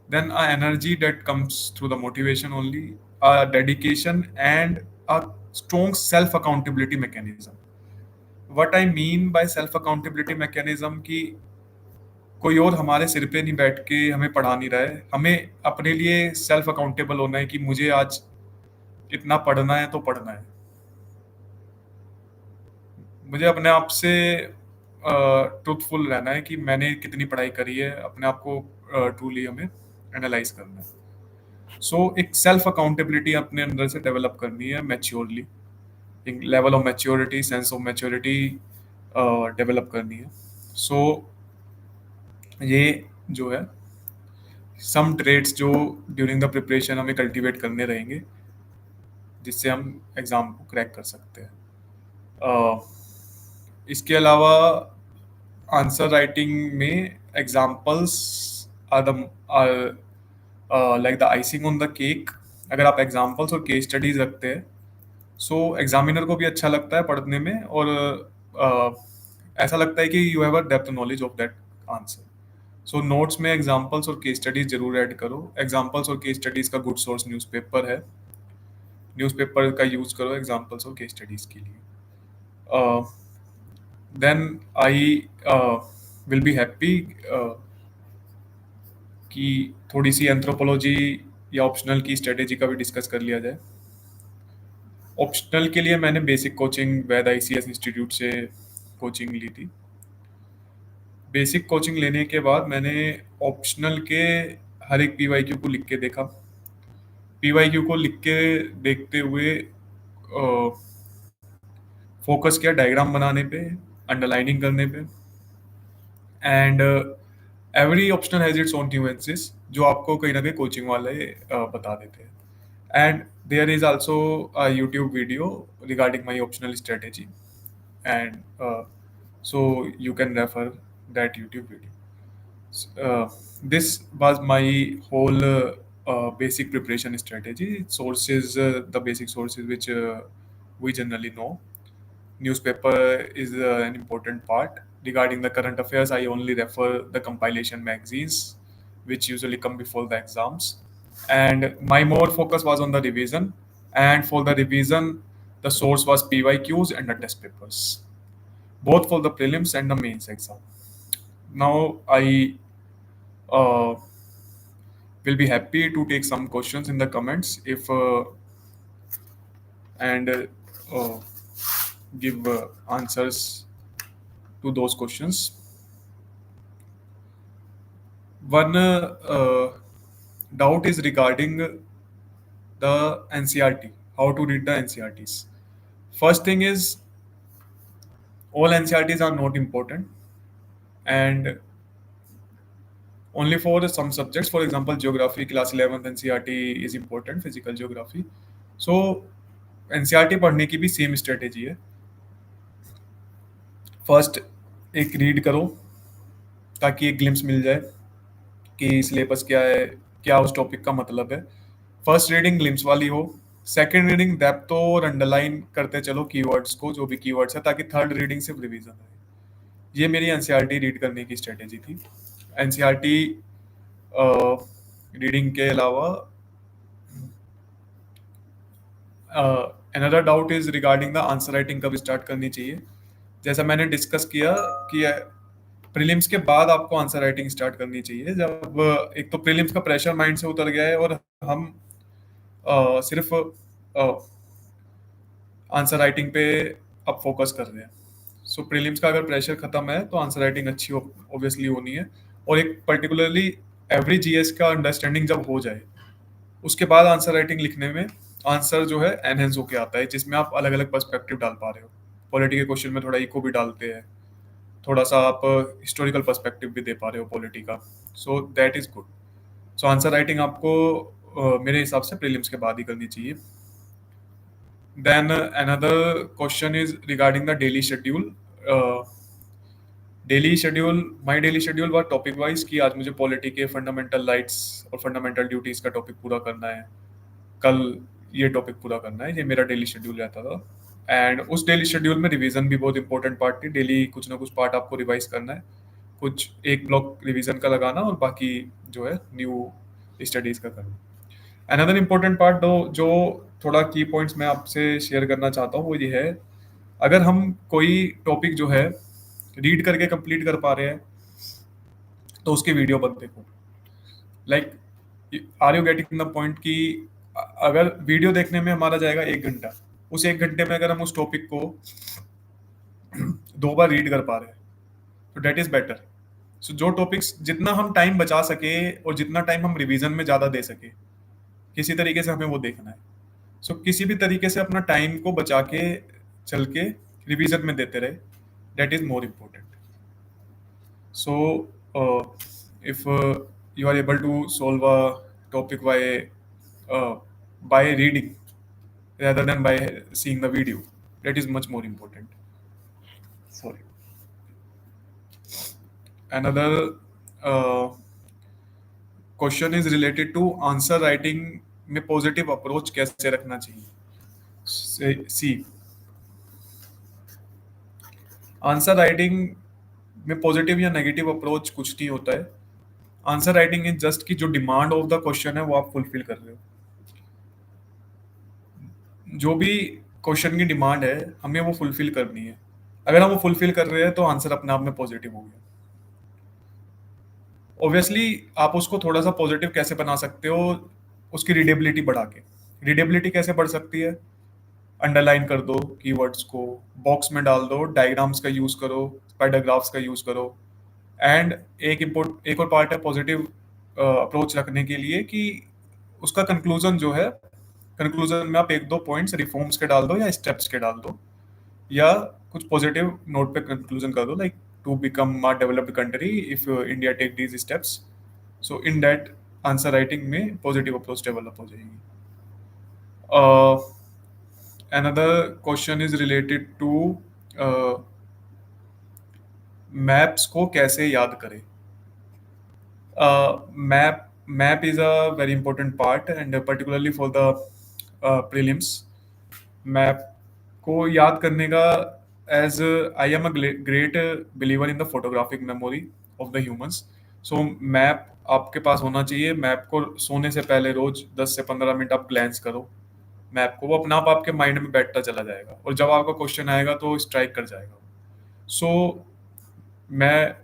then a energy that comes through the motivation only, a dedication, and a strong self accountability mechanism. What I mean by self accountability mechanism कि कोई और हमारे सिर पे नहीं बैठ के हमें पढ़ा नहीं रहा है, हमें अपने लिए सेल्फ अकाउंटेबल होना है कि मुझे आज इतना पढ़ना है तो पढ़ना है। मुझे अपने आप से ट्रूथफुल रहना है कि मैंने कितनी पढ़ाई करी है, अपने आप को ट्रूली हमें एनालाइज करना है। एक सेल्फ अकाउंटेबिलिटी अपने अंदर से डेवलप करनी है मैच्योरली, एक level of maturity, sense of maturity develop करनी है। ये जो है सम ट्रेड्स जो ड्यूरिंग द प्रिपरेशन हमें कल्टीवेट करने रहेंगे, जिससे हम एग्ज़ाम को क्रैक कर सकते हैं। इसके अलावा आंसर राइटिंग में examples are the like the icing on the cake. अगर आप एग्जाम्पल्स और केस स्टडीज रखते हैं, एग्जामिनर को भी अच्छा लगता है पढ़ने में, और ऐसा लगता है कि you have a depth knowledge of that answer. Notes में एग्जाम्पल्स और केस स्टडीज जरूर ऐड करो। एग्जाम्पल्स और केस स्टडीज का गुड सोर्स न्यूज़पेपर है, न्यूज़पेपर का यूज करो एग्जाम्पल्स और केस स्टडीज के लिए। Then I will be happy कि थोड़ी सी एंथ्रोपोलॉजी या ऑप्शनल की स्ट्रेटेजी का भी डिस्कस कर लिया जाए। ऑप्शनल के लिए मैंने बेसिक कोचिंग वैद ICS इंस्टीट्यूट से कोचिंग ली थी। बेसिक कोचिंग लेने के बाद मैंने ऑप्शनल के हर एक PYQ को लिख के देखा। PYQ को लिख के देखते हुए फोकस किया डायग्राम बनाने पे, अंडरलाइनिंग करने पे, and every optional has its own nuances जो आपको कहीं ना कहीं कोचिंग वाले बता देते हैं। And there is also a YouTube video regarding my optional strategy, and so you can refer that YouTube video. This was my whole basic preparation strategy. Sources, the basic sources which we generally know. Newspaper is an important part. Regarding the current affairs, I only refer the compilation magazines, which usually come before the exams. And my more focus was on the revision. And for the revision, the source was PYQs and the test papers, both for the prelims and the mains exam. Now I uh, will be happy to take some questions in the comments if and give answers to those questions. One doubt is regarding the NCRT, how to read the NCRTs. First thing is, all NCRTs are not important, and only for some subjects. For example, geography, class 11th NCRT is important, physical geography. So NCRT पढ़ने की भी same strategy है। First एक read करो ताकि एक glimpse मिल जाए कि सिलेबस क्या है, क्या उस टॉपिक का मतलब है। फर्स्ट रीडिंग ग्लिम्स वाली हो, सेकंड रीडिंग डेप्थ और अंडरलाइन करते चलो कीवर्ड्स को, जो भी कीवर्ड्स है, ताकि थर्ड रीडिंग सिर्फ रिवीजन है। ये मेरी एनसीईआरटी रीड करने की स्ट्रेटेजी थी। एनसीईआरटी रीडिंग के अलावा another doubt is regarding the answer writing कब स्टार्ट करनी चाहिए। जैसा मैंने डिस्कस किया कि प्रीलिम्स के बाद आपको आंसर राइटिंग स्टार्ट करनी चाहिए, जब एक तो प्रीलिम्स का प्रेशर माइंड से उतर गया है और हम सिर्फ आंसर राइटिंग पे अब फोकस कर रहे हैं। सो प्रीलिम्स का अगर प्रेशर खत्म है तो आंसर राइटिंग अच्छी ऑब्वियसली होनी है, और एक पर्टिकुलरली एवरी GS का अंडरस्टैंडिंग जब हो जाए उसके बाद आंसर राइटिंग लिखने में आंसर जो है एनहेंस होके आता है, जिसमें आप अलग अलग पर्सपेक्टिव डाल पा रहे हो। पॉलिटी के क्वेश्चन में थोड़ा इको भी डालते हैं, थोड़ा सा आप हिस्टोरिकल पर्सपेक्टिव भी दे पा रहे हो पॉलिटी का। So that is good. So answer writing आपको मेरे हिसाब से प्रीलिम्स के बाद ही करनी चाहिए। Then another question is regarding the daily schedule. Daily schedule, my daily schedule was topic wise कि आज मुझे पॉलिटी के फंडामेंटल राइट्स और फंडामेंटल ड्यूटीज का टॉपिक पूरा करना है, कल ये टॉपिक पूरा करना है, ये मेरा डेली शेड्यूल रहता था। एंड उस डेली शेड्यूल में रिवीजन भी बहुत इंपॉर्टेंट पार्ट थी। डेली कुछ ना कुछ पार्ट आपको रिवाइज करना है, कुछ एक ब्लॉक रिवीजन का लगाना और बाकी जो है न्यू स्टडीज का करना। अनदर इम्पोर्टेंट पार्ट जो थोड़ा की पॉइंट्स मैं आपसे शेयर करना चाहता हूँ वो ये है, अगर हम कोई टॉपिक जो है रीड करके कंप्लीट कर पा रहे हैं तो उसकी वीडियो मत देखो। Like, are you getting the point कि अगर वीडियो देखने में हमारा जाएगा 1 घंटा, उस 1 घंटे में अगर हम उस टॉपिक को 2 बार रीड कर पा रहे हैं तो डेट इज बेटर। सो जो टॉपिक्स जितना हम टाइम बचा सके और जितना टाइम हम रिवीजन में ज़्यादा दे सके, किसी तरीके से हमें वो देखना है। सो किसी भी तरीके से अपना टाइम को बचा के चल के रिवीजन में देते रहे, that is more important. So, if you are able to solve a topic uh, by reading rather than by seeing the video, that is much more important. Sorry. Another question is related to answer writing में positive approach कैसे रखना चाहिए। सी, answer writing में positive या negative approach कुछ नहीं होता है। आंसर राइटिंग इज जस्ट कि जो डिमांड ऑफ द क्वेश्चन है वो आप फुलफिल कर रहे हो। जो भी क्वेश्चन की डिमांड है हमें वो फुलफिल करनी है। अगर हम वो फुलफिल कर रहे हैं तो आंसर अपने आप में पॉजिटिव हो गया। ऑब्वियसली आप उसको थोड़ा सा पॉजिटिव कैसे बना सकते हो, उसकी रीडेबिलिटी बढ़ा के। रीडेबिलिटी कैसे बढ़ सकती है? अंडरलाइन कर दो कीवर्ड्स को, बॉक्स में डाल दो, डायग्राम्स का यूज करो, पैराग्राफ्स का यूज करो। एंड एक और पार्ट है पॉजिटिव अप्रोच रखने के लिए कि उसका कंक्लूजन जो है, कंक्लूजन में आप 1-2 पॉइंट्स रिफॉर्म्स के डाल दो या स्टेप्स के डाल दो, या कुछ पॉजिटिव नोट पे कंक्लूजन कर दो, like to become a developed country if India take these steps. So in that answer writing में पॉजिटिव अप्रोच डेवलप हो जाएगी। Another question is related to maps को कैसे याद करें। Map is a very important part, and particularly for the prelims. Map को याद करने का, as I am a great believer in the photographic memory of the humans. So map आपके पास होना चाहिए। मैप को सोने से पहले रोज 10 से 15 मिनट आप ग्लैंस करो मैप को, वो अपना आप आपके माइंड में बैठता चला जाएगा और जब आपका क्वेश्चन आएगा तो स्ट्राइक कर जाएगा। सो मैं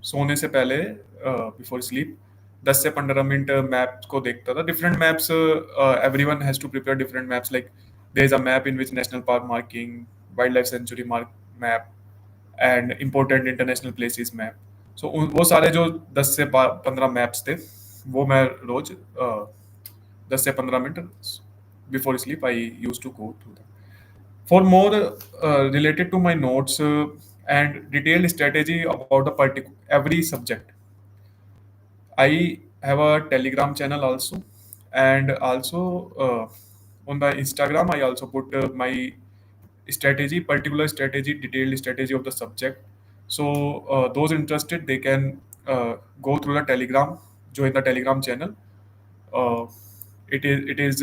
सोने से पहले बिफोर स्लीप 10 से 15 मिनट मैप को देखता था। Different maps, everyone has to prepare different maps, like there is a map in which national park marking, wildlife sanctuary mark map and important international places map. So वो सारे जो 10 से 15 maps थे वो मैं रोज 10 से 15 minute before sleep I use to go through that. For more related to my notes and detailed strategy about every subject, I have a Telegram channel also, and also on the Instagram I also put my strategy, particular strategy, detailed strategy of the subject. So those interested, they can go through the Telegram, join the Telegram channel. Uh, it is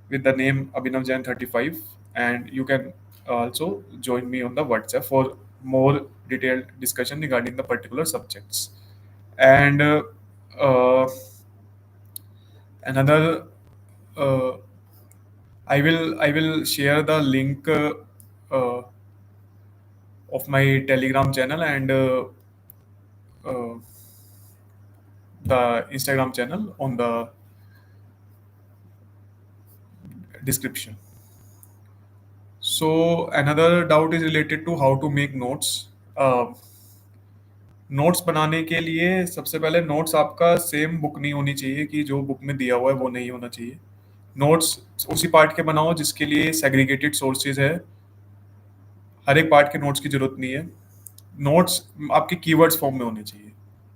with the name Abhinav Jain 35, and you can also join me on the WhatsApp for more detailed discussion regarding the particular subjects. And uh, another, uh, I will share the link uh, of my Telegram channel and uh, the Instagram channel on the description. So another doubt is related to how to make notes. Notes बनाने के लिए सबसे पहले notes आपका same book नहीं होनी चाहिए कि जो बुक में दिया हुआ है वो नहीं होना चाहिए। नोट्स उसी पार्ट के बनाओ जिसके लिए सेग्रीगेटेड सोर्सेज है। हर एक पार्ट के नोट्स की जरूरत नहीं है। नोट्स आपके कीवर्ड्स फॉर्म में होने चाहिए।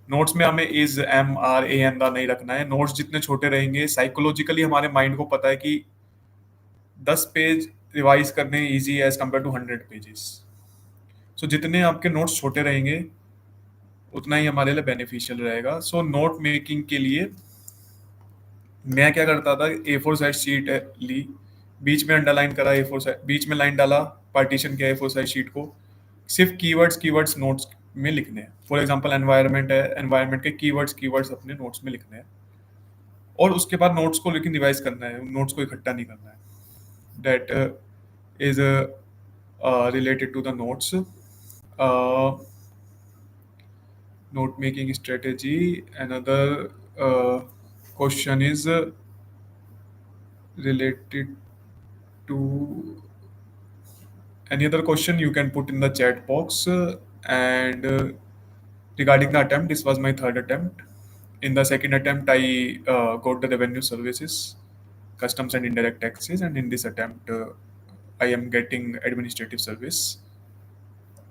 नोट्स में हमें इज एम आर ए एन दा नहीं रखना है। नोट्स जितने छोटे रहेंगे, साइकोलॉजिकली हमारे माइंड को पता है कि 10 पेज रिवाइज करने इजी है एज कम्पेयर टू 100 पेजेस। सो जितने आपके नोट्स छोटे रहेंगे उतना ही हमारे लिए बेनिफिशियल रहेगा। सो नोट मेकिंग के लिए मैं क्या करता था, A4 साइज शीट ली, बीच में अंडरलाइन करा, A4 साइज बीच में लाइन डाला, पार्टीशन किया A4 साइज शीट को, सिर्फ कीवर्ड्स कीवर्ड्स नोट्स में लिखने हैं। फॉर एग्जांपल एनवायरनमेंट है, एनवायरनमेंट के कीवर्ड्स कीवर्ड्स अपने नोट्स में लिखने हैं। और उसके बाद नोट्स को लेकिन रिवाइज करना है, नोट्स को इकट्ठा नहीं करना है। That is related to the notes. Note making strategy. Another question is related to any other question you can put in the chat box. And regarding the attempt, this was my third attempt. In the second attempt, I got the revenue services, customs and indirect taxes, and in this attempt, I am getting administrative service.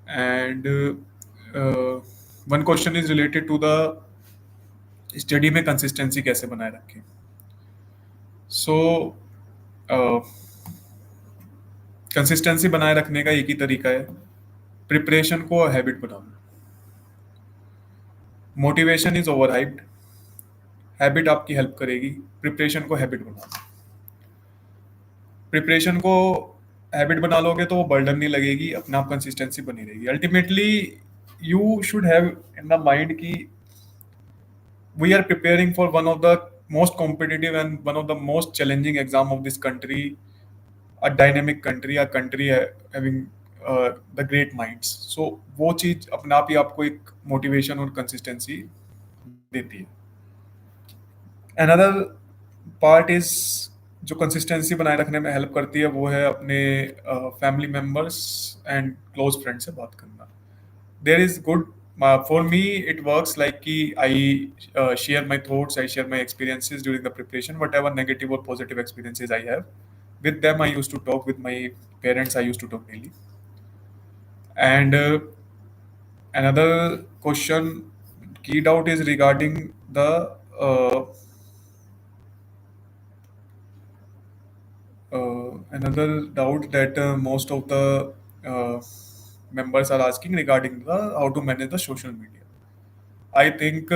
And one question is related to the study में consistency कैसे बनाए रखें। सो consistency बनाए रखने का एक ही तरीका है, प्रिपरेशन को habit banana. Motivation is over hyped, habit आपकी हेल्प करेगी प्रिपरेशन को हैबिट बनाना। प्रिपरेशन को हैबिट बना लोगे तो वो बर्डन नहीं लगेगी, अपने आप कंसिस्टेंसी बनी रहेगी। Ultimately you should have in the mind कि we are preparing for one of the most competitive and one of the most challenging exam of this country, a dynamic country, a country having the great minds. So वो चीज अपने आप ही आपको एक motivation और consistency देती है। Another part is जो कंसिस्टेंसी बनाए रखने में हेल्प करती है वो है अपने family members and close friend से बात करना। There is good for me it works like ki I share my thoughts, I share my experiences during the preparation, whatever negative or positive experiences I have with them. I used to talk with my parents, I used to talk daily. And another question key doubt is regarding the another doubt that most of the members are asking regarding the how to manage the social media. I think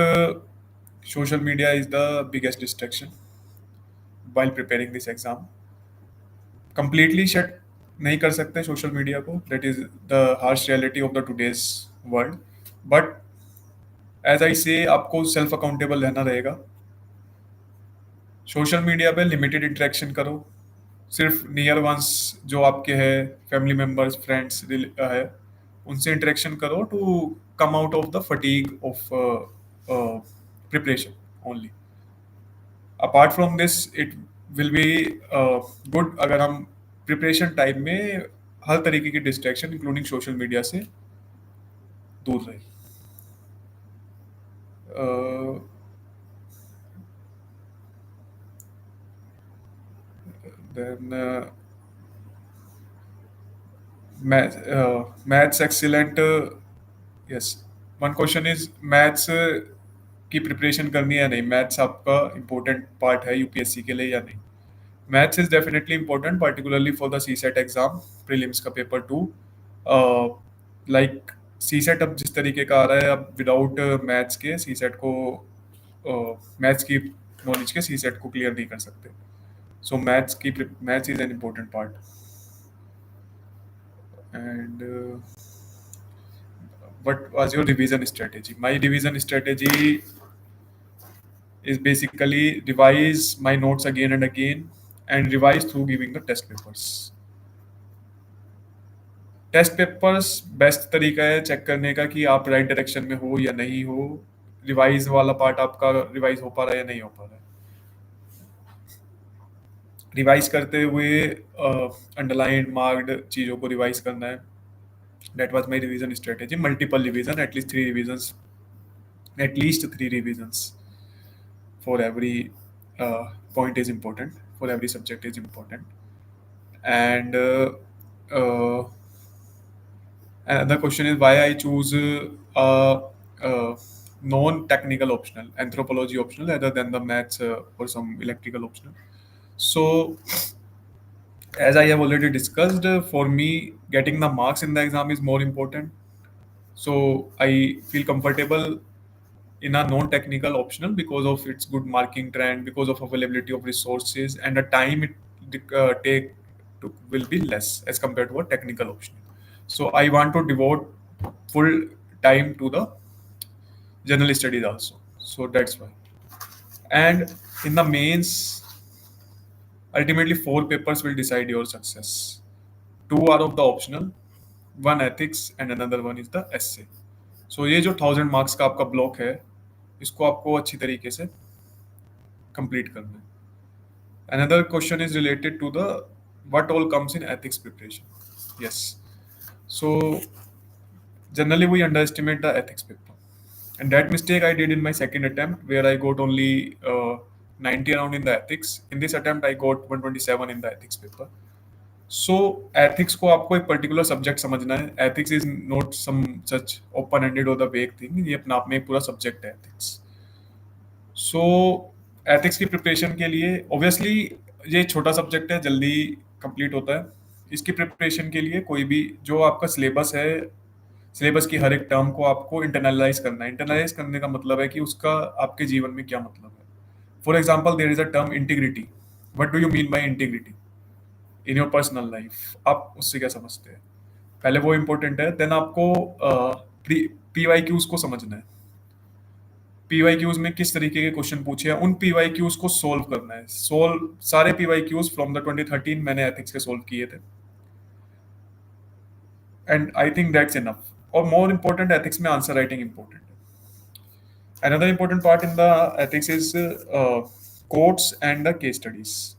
social media is the biggest distraction while preparing this exam. Completely shut नहीं कर सकते social media को, that is the harsh reality of the today's world. But as I say आपको self accountable रहना रहेगा। Social media पे limited interaction करो, सिर्फ नियर वंस जो आपके हैं, फैमिली मेम्बर्स, फ्रेंड्स है, उनसे इंटरेक्शन करो to come out of the fatigue of preparation only. Apart from this it will be good अगर हम प्रिपरेशन टाइम में हर तरीके की डिस्ट्रैक्शन इंक्लूडिंग सोशल मीडिया से दूर रहे। Then maths excellent, yes. One question is maths की प्रिपरेशन करनी है या नहीं, मैथ्स आपका इम्पोर्टेंट पार्ट है यूपीएससी के लिए या नहीं। Maths is definitely important particularly for the CSAT exam, prelims का पेपर 2। लाइक सी सेट अब जिस तरीके का आ रहा है, अब विदाउट मैथ्स के सी सेट को मैथ्स की नॉलेज के सी सेट को क्लियर नहीं कर सकते। सो maths is an important part. And what was your revision strategy? My revision strategy is basically revise my notes again and again and revise through giving the test papers. Test papers best तरीका है check करने का कि आप right direction में हो या नहीं हो, रिवाइज वाला पार्ट आपका रिवाइज हो पा रहा है या नहीं हो पा रहा है। रिवाइज करते हुए अंडरलाइन मार्क्ड चीज़ों को रिवाइज करना है। That was my revision strategy. Multiple revision, at least 3 revisions at least three revisions for every point is important, for every subject is important. And another question is why I choose uh, non-technical optional, anthropology optional, rather than the maths or some electrical optional. So, as I have already discussed, for me, getting the marks in the exam is more important. So, I feel comfortable in a non-technical optional because of its good marking trend, because of availability of resources, and the time it take to, will be less as compared to a technical option. So I want to devote full time to the general studies also. So that's why. And in the mains, ultimately four papers will decide your success. Two are of the optional, one ethics and another one is the essay. So ये जो 1000 marks का आपका block है, इसको आपको अच्छी तरीके से कंप्लीट करना है. Another question is related to the what all comes in ethics preparation. Yes. So generally we underestimate the ethics paper, and that mistake I did in my second attempt, where I got only 90 around in the ethics. In this attempt, I got 127 in the ethics paper. So ethics को आपको एक particular subject समझना है. Ethics is not some such open-ended or the vague thing. ये अपना आप में एक पूरा subject है ethics. सो एथिक्स की प्रिपरेशन के लिए ऑब्वियसली ये छोटा सब्जेक्ट है, जल्दी कंप्लीट होता है. इसकी प्रिपरेशन के लिए कोई भी जो आपका सिलेबस है, सिलेबस की हर एक टर्म को आपको इंटरनलाइज करना है. इंटरनलाइज करने का मतलब है कि उसका आपके जीवन में क्या मतलब है. For example there is a term integrity. What do you mean by integrity in your personal life? आप उससे क्या समझते हैं? पहले वो इम्पोर्टेंट है. देन आपको पी वाई क्यूज को समझना है. पीवाई क्यूज में किस तरीके के क्वेश्चन पूछे हैं, उन पीवाई क्यूज को सोल्व करना है. सोल्व सारे पीवाई क्यूज फ्रॉम द 2013 मैंने एथिक्स के सोल्व किए थे, and I think that's enough. और मोर इम्पोर्टेंट एथिक्स में आंसर राइटिंग इम्पोर्टेंट है. Another important part in the ethics is quotes and the case studies.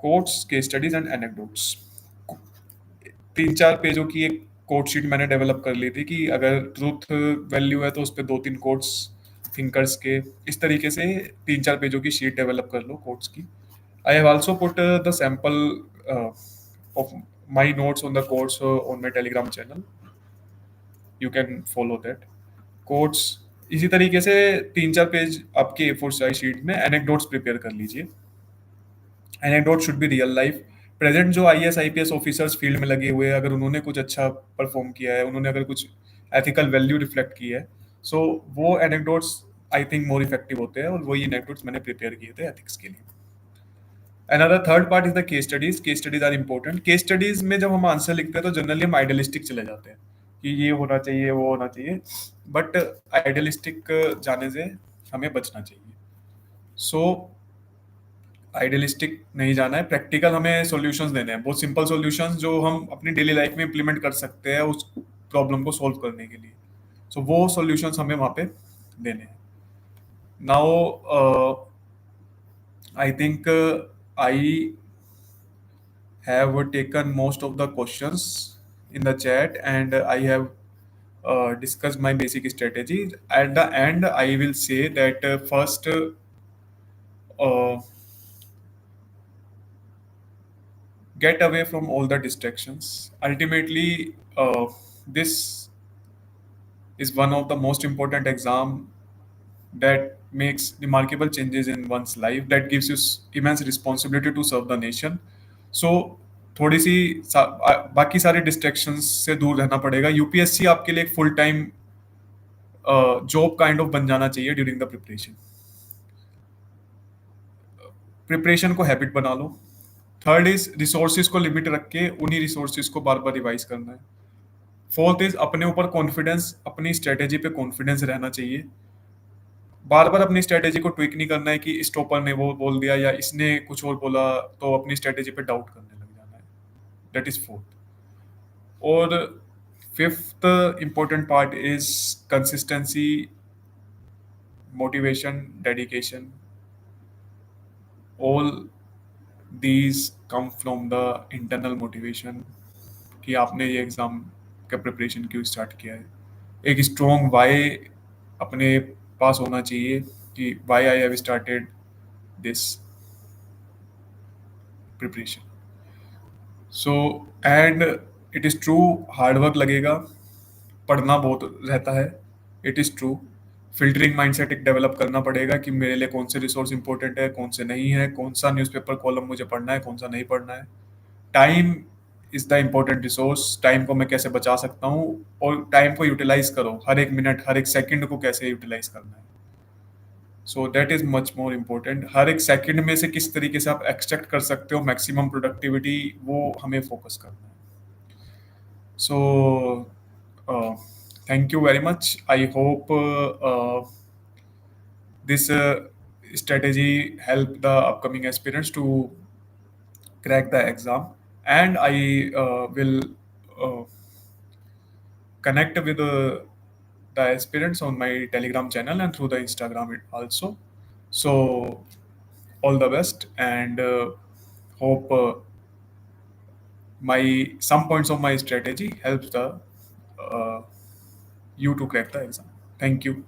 Quotes, case studies and anecdotes. 3-4 पेजों की एक कोट शीट मैंने develop कर ली थी कि अगर ट्रूथ वैल्यू है तो उस पर 2-3 कोट्स थिंकर्स के, इस तरीके से 3-4 पेजों की शीट डेवलप कर लो कोट्स की. I have also put the sample of my notes on the quotes on my Telegram channel. You can follow that. Quotes इसी तरीके से 3-4 पेज आपके A4 साइज शीट में एनेक्डोट्स प्रिपेयर कर लीजिए. Anecdote should be real life. Present जो IAS IPS officers field में लगे हुए हैं, अगर उन्होंने कुछ अच्छा परफॉर्म किया है, उन्होंने अगर कुछ एथिकल वैल्यू रिफ्लेक्ट की है, सो वो anecdotes I think more effective होते हैं, और वही एनेक्डोट्स मैंने प्रिपेयर किए थे एथिक्स के लिए. Another third part is the case studies. Case studies are important. Case studies में जब हम आंसर लिखते हैं तो जनरली हम आइडियलिस्टिक चले जाते हैं कि ये होना चाहिए, वो होना चाहिए, बट आइडियलिस्टिक जाने से हमें बचना चाहिए. सो आइडियलिस्टिक नहीं जाना है. प्रैक्टिकल हमें सॉल्यूशंस देने हैं, बहुत सिंपल सॉल्यूशंस जो हम अपनी डेली लाइफ में इम्प्लीमेंट कर सकते हैं उस प्रॉब्लम को सॉल्व करने के लिए. सो वो सॉल्यूशंस हमें वहाँ पे देने हैं. Now I think I have taken most of the questions in the chat, and I have discussed my basic strategy. At the end, I will say that first, get away from all the distractions. Ultimately, this is one of the most important exam that makes remarkable changes in one's life, that gives you immense responsibility to serve the nation. So थोड़ी सी बाकी सारे distractions से दूर रहना पड़ेगा. UPSC आपके लिए एक full time job kind of बन जाना चाहिए ड्यूरिंग द प्रिपरेशन. प्रिपरेशन को हैबिट बना लो. थर्ड इज रिसोर्सेज को लिमिट रख के उन्हीं रिसोर्सेज को बार बार रिवाइज करना है. फोर्थ इज अपने ऊपर कॉन्फिडेंस, अपनी स्ट्रेटेजी पे कॉन्फिडेंस रहना चाहिए. बार बार अपनी स्ट्रेटेजी को ट्विक नहीं करना है कि स्टॉपर ने वो बोल दिया या इसने कुछ और बोला तो अपनी स्ट्रेटेजी पे डाउट करने लग जाना है. That is fourth. और fifth important part is consistency, motivation, dedication. All these come from the internal motivation कि आपने ये एग्ज़ाम का प्रिपरेशन क्यों स्टार्ट किया है. एक स्ट्रॉन्ग वाई अपने पास होना चाहिए कि why I have started this preparation. So and it is true, hard work लगेगा, पढ़ना बहुत रहता है, it is true. Filtering mindset एक डेवलप करना पड़ेगा कि मेरे लिए कौन से रिसोर्स इंपॉर्टेंट है, कौन से नहीं है, कौन सा न्यूज़पेपर कॉलम मुझे पढ़ना है, कौन सा नहीं पढ़ना है। Time is the important resource, time को मैं कैसे बचा सकता हूँ, और टाइम को यूटिलाइज करो, हर एक मिनट हर एक सेकंड को कैसे यूटिलाइज करना है। So that is much more important. हर एक सेकंड में से किस तरीके से आप एक्सट्रैक्ट कर सकते हो मैक्सिमम प्रोडक्टिविटी, वो हमें फोकस करना है। So, thank you very much. I hope this strategy help the upcoming aspirants to crack the exam. And I will uh, connect with the aspirants on my Telegram channel and through the Instagram also. So, all the best, and hope my some points of my strategy helps the uh, you to crack the exam. Thank you.